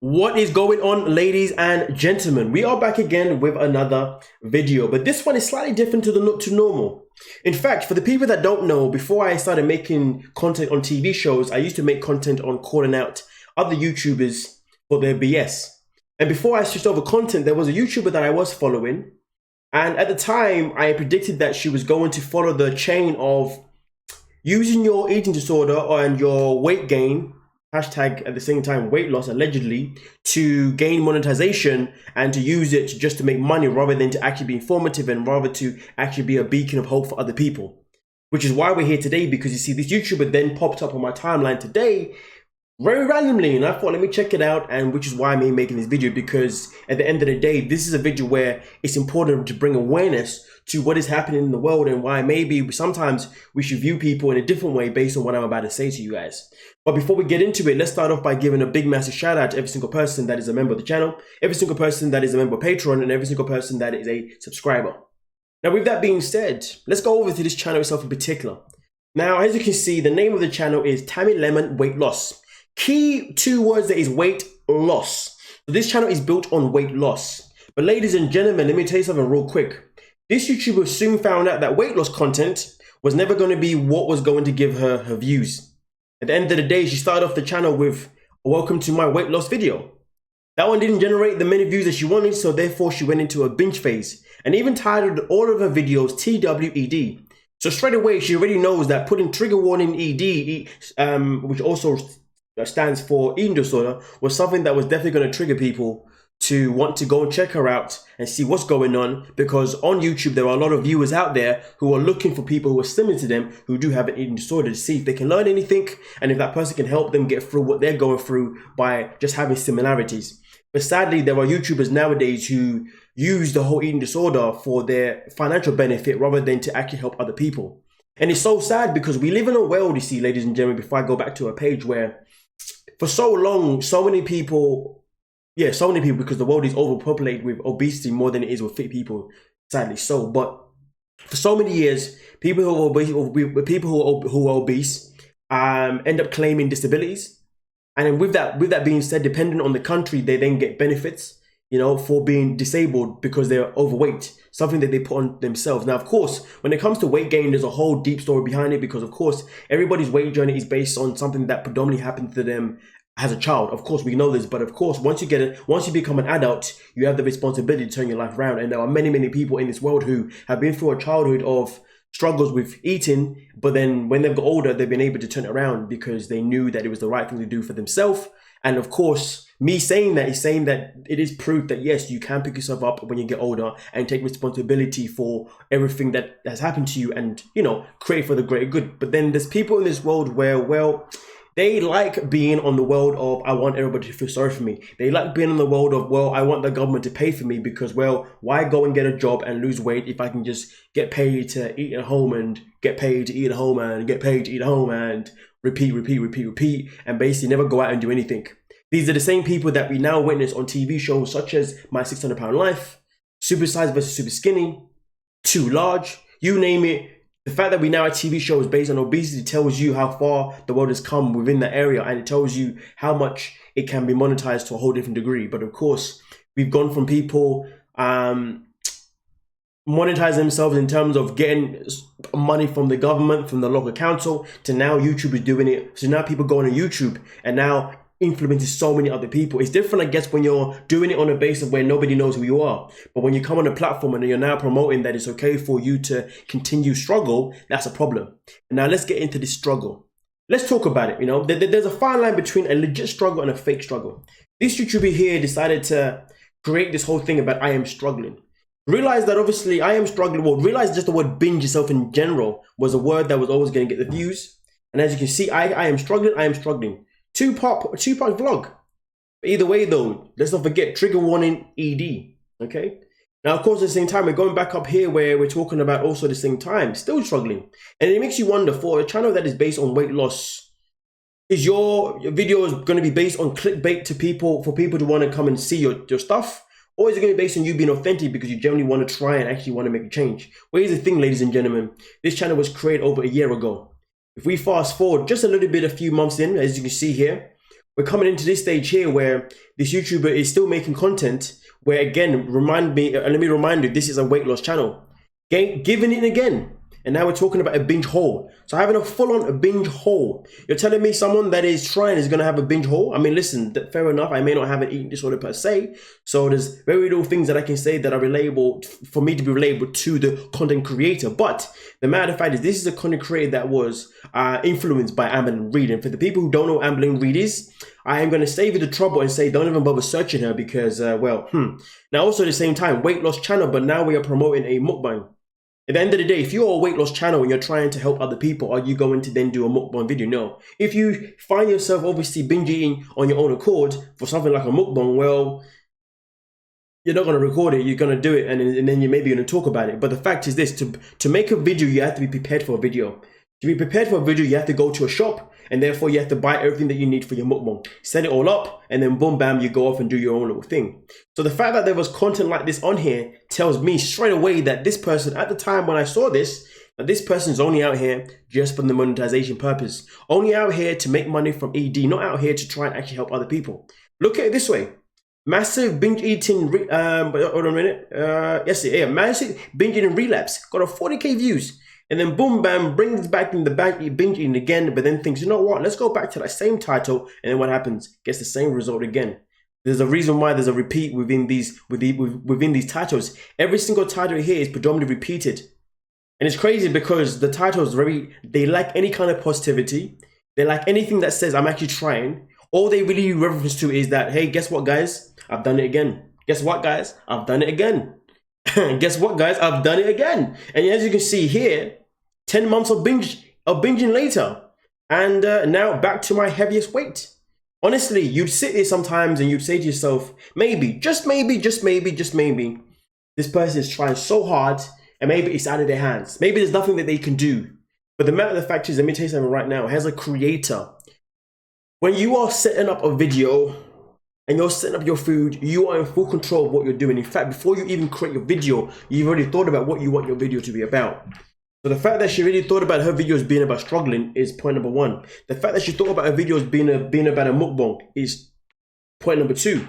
What is going on, ladies and gentlemen? We are back again with another video, but this one is slightly different to normal. In fact, for the people that don't know, before I started making content on TV shows, I used to make content on calling out other YouTubers for their BS. And before I switched over content, there was a YouTuber that I was following, and at the time, I predicted that she was going to follow the chain of using your eating disorder and your weight gain, hashtag at the same time weight loss allegedly, to gain monetization and to use it just to make money rather than to actually be informative and rather to actually be a beacon of hope for other people. Which is why we're here today, because you see this YouTuber then popped up on my timeline today very randomly, and I thought, let me check it out, and which is why I'm making this video, because at the end of the day, this is a video where it's important to bring awareness to what is happening in the world and why maybe sometimes we should view people in a different way based on what I'm about to say to you guys. But before we get into it, let's start off by giving a big massive shout out to every single person that is a member of the channel, every single person that is a member of Patreon, and every single person that is a subscriber. Now, with that being said, let's go over to this channel itself in particular. Now, as you can see, the name of the channel is Tammy Lemon Weight Loss. Key two words there is weight loss. So this channel is built on weight loss. But ladies and gentlemen, let me tell you something real quick. This YouTuber soon found out that weight loss content was never going to be what was going to give her her views. At the end of the day, she started off the channel with a welcome to my weight loss video. That one didn't generate the many views that she wanted, so therefore she went into a binge phase and even titled all of her videos TWED. So straight away, she already knows that putting trigger warning ED, which also stands for eating disorder, was something that was definitely going to trigger people to want to go and check her out and see what's going on, because on YouTube there are a lot of viewers out there who are looking for people who are similar to them who do have an eating disorder, to see if they can learn anything and if that person can help them get through what they're going through by just having similarities. But sadly, there are YouTubers nowadays who use the whole eating disorder for their financial benefit rather than to actually help other people. And it's so sad because we live in a world, you see, ladies and gentlemen, before I go back to a page, where for so long, so many people, because the world is overpopulated with obesity more than it is with fit people, sadly so. But for so many years, people who are obese end up claiming disabilities. And then with that being said, depending on the country, they then get benefits, you know, for being disabled because they're overweight, something that they put on themselves. Now, of course, when it comes to weight gain, there's a whole deep story behind it, because of course, everybody's weight journey is based on something that predominantly happened to them as a child. Of course, we know this, but of course, once you become an adult, you have the responsibility to turn your life around. And there are many, many people in this world who have been through a childhood of struggles with eating, but then when they've got older, they've been able to turn it around because they knew that it was the right thing to do for themselves. And of course, me saying that is saying that it is proof that yes, you can pick yourself up when you get older and take responsibility for everything that has happened to you and, you know, create for the greater good. But then there's people in this world where, well, they like being on the world of, I want everybody to feel sorry for me. They like being in the world of, well, I want the government to pay for me because, well, why go and get a job and lose weight if I can just get paid to eat at home and get paid to eat at home and get paid to eat at home and repeat, and basically never go out and do anything. These are the same people that we now witness on TV shows such as My 600 Pound Life, Super Size versus Super Skinny, Too Large, you name it. The fact that we now have TV shows based on obesity tells you how far the world has come within that area, and it tells you how much it can be monetized to a whole different degree. But of course, we've gone from people monetize themselves in terms of getting money from the government, from the local council, to now YouTube is doing it. So now people go on YouTube and now influences so many other people. It's different, I guess, when you're doing it on a basis where nobody knows who you are. But when you come on a platform and you're now promoting that it's okay for you to continue struggle, that's a problem. And now let's get into this struggle. Let's talk about it. You know, there's a fine line between a legit struggle and a fake struggle. This YouTuber here decided to create this whole thing about I am struggling. Realize that obviously I am struggling. Well, realize just the word binge yourself in general was a word that was always going to get the views. And as you can see, I am struggling. Two-part vlog. But either way though, let's not forget trigger warning ED. Okay. Now, of course, at the same time, we're going back up here where we're talking about also at the same time, still struggling. And it makes you wonder, for a channel that is based on weight loss, is your videos going to be based on clickbait to people, for people to want to come and see your stuff? Or is it going to be based on you being authentic because you generally want to try and actually want to make a change? Well, here's the thing, ladies and gentlemen. This channel was created over a year ago. If we fast forward just a little bit, a few months in, as you can see here, we're coming into this stage here where this YouTuber is still making content where, again, let me remind you, this is a weight loss channel. Giving it again. And now we're talking about a binge haul. So having a full-on binge haul. You're telling me someone that is trying is going to have a binge haul? I mean, listen, fair enough. I may not have an eating disorder per se. So there's very little things that I can say that are relatable for me to be relatable to the content creator. But the matter of fact is this is a content creator that was influenced by amberlynn Weight. And for the people who don't know who amberlynn Weight is, I am going to save you the trouble and say don't even bother searching her because, Now also at the same time, weight loss channel, but now we are promoting a mukbang. At the end of the day, if you're a weight loss channel and you're trying to help other people, are you going to then do a mukbang video? No. If you find yourself obviously binge eating on your own accord for something like a mukbang, well, you're not going to record it, you're going to do it, and then you're maybe going to talk about it. But the fact is this, to make a video, you have to be prepared for a video. To be prepared for a video, you have to go to a shop, and therefore you have to buy everything that you need for your mukbang. Set it all up, and then boom, bam, you go off and do your own little thing. So the fact that there was content like this on here tells me straight away that this person, at the time when I saw this, that this person's only out here just for the monetization purpose. Only out here to make money from ED, not out here to try and actually help other people. Look at it this way. Massive binge eating, hold on a minute. Massive binge eating relapse. Got a 40K views. And then boom, bam, brings back in the back, binge eating again, but then thinks, you know what, let's go back to that same title. And then what happens? Gets the same result again. There's a reason why there's a repeat within these titles. Every single title here is predominantly repeated. And it's crazy because the titles they lack any kind of positivity. They lack anything that says I'm actually trying. All they really reference to is that, hey, guess what, guys? I've done it again. Guess what, guys? I've done it again. Guess what, guys? I've done it again. And as you can see here, 10 months of binging later, and now back to my heaviest weight. Honestly, you'd sit here sometimes and you'd say to yourself, maybe, just maybe, this person is trying so hard and maybe it's out of their hands. Maybe there's nothing that they can do. But the matter of the fact is, let me tell you something right now, as a creator, when you are setting up a video and you're setting up your food, you are in full control of what you're doing. In fact, before you even create your video, you've already thought about what you want your video to be about. So the fact that she really thought about her videos being about struggling is point number one. The fact that she thought about her videos being about a mukbang is point number two.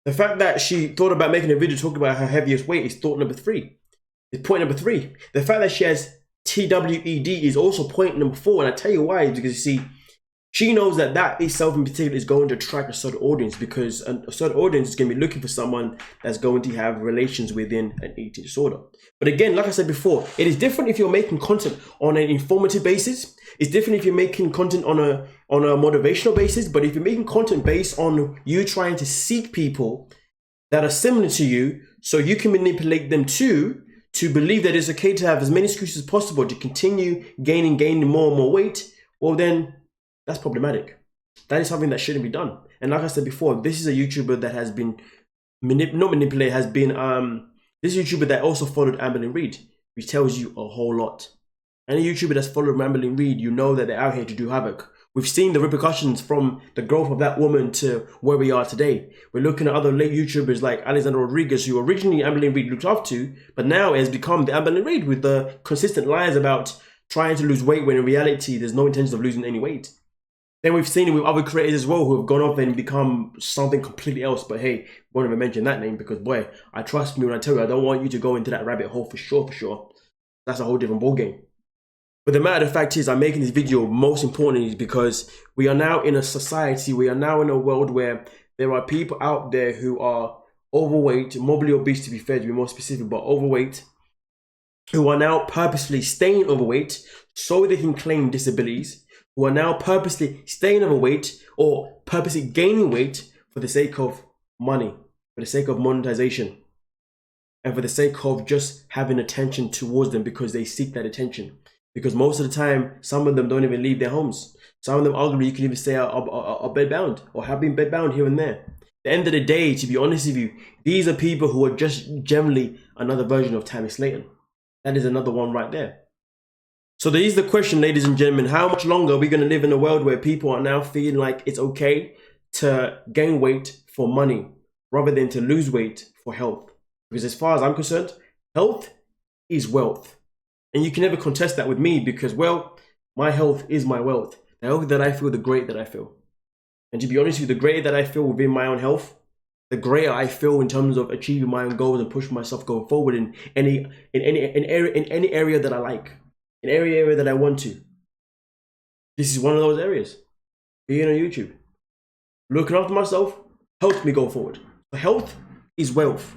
The fact that she thought about making a video talking about her heaviest weight is thought number three. It's point number three. The fact that she has TWED is also point number four. And I tell you why, because you see, she knows that that itself in particular is going to attract a certain audience, because a certain audience is going to be looking for someone that's going to have relations within an eating disorder. But again, like I said before, it is different if you're making content on an informative basis. It's different if you're making content on a motivational basis. But if you're making content based on you trying to seek people that are similar to you, so you can manipulate them to believe that it's okay to have as many excuses as possible to continue gaining more and more weight, well then, that's problematic. That is something that shouldn't be done. And like I said before, this is a YouTuber that has been this YouTuber that also followed amberlynn Weight, which tells you a whole lot. Any YouTuber that's followed amberlynn Weight, you know that they're out here to do havoc. We've seen the repercussions from the growth of that woman to where we are today. We're looking at other late YouTubers like Alexander Rodriguez, who originally amberlynn Weight looked up to, but now has become the amberlynn Weight with the consistent lies about trying to lose weight when in reality there's no intention of losing any weight. Then we've seen it with other creators as well who have gone off and become something completely else. But hey, won't even mention that name because boy, I trust me when I tell you I don't want you to go into that rabbit hole for sure. That's a whole different ballgame. But the matter of fact is, I'm making this video most importantly because we are now in a society, we are now in a world where there are people out there who are overweight, morbidly obese to be fair, to be more specific, but overweight, who are now purposely staying overweight so they can claim disabilities, who are now purposely staying overweight or purposely gaining weight for the sake of money, for the sake of monetization, and for the sake of just having attention towards them because they seek that attention. Because most of the time, some of them don't even leave their homes. Some of them, arguably, you can even say are bedbound or have been bedbound here and there. At the end of the day, to be honest with you, these are people who are just generally another version of Tammy Lemon. That is another one right there. So there is the question, ladies and gentlemen, how much longer are we going to live in a world where people are now feeling like it's okay to gain weight for money rather than to lose weight for health? Because as far as I'm concerned, health is wealth. And you can never contest that with me because, well, my health is my wealth. The health that I feel, the great that I feel. And to be honest with you, the greater that I feel within my own health, the greater I feel in terms of achieving my own goals and pushing myself going forward in any area that I like, in every area that I want to. This is one of those areas. Being on YouTube, looking after myself, helps me go forward. Health is wealth.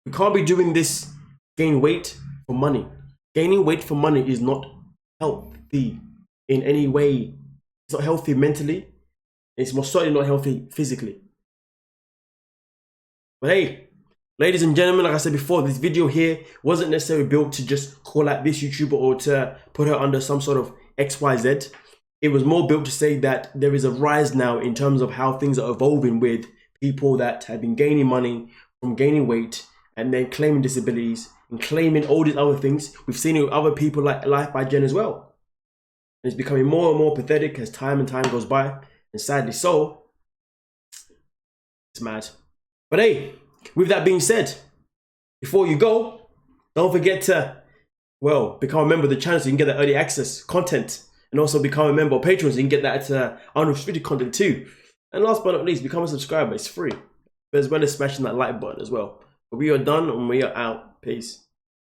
We can't be doing this, gain weight for money. Gaining weight for money is not healthy in any way. It's not healthy mentally. It's most certainly not healthy physically. But hey, ladies and gentlemen, like I said before, this video here wasn't necessarily built to just call out this YouTuber or to put her under some sort of XYZ. It was more built to say that there is a rise now in terms of how things are evolving with people that have been gaining money from gaining weight and then claiming disabilities and claiming all these other things. We've seen it with other people like Life by Jen as well. And it's becoming more and more pathetic as time and time goes by. And sadly so, it's mad. But hey, with that being said, before you go, don't forget to, well, become a member of the channel so you can get that early access content. And also become a member of Patreon so you can get that unrestricted content too. And last but not least, become a subscriber. It's free. As well as smashing that like button as well. But we are done and we are out. Peace.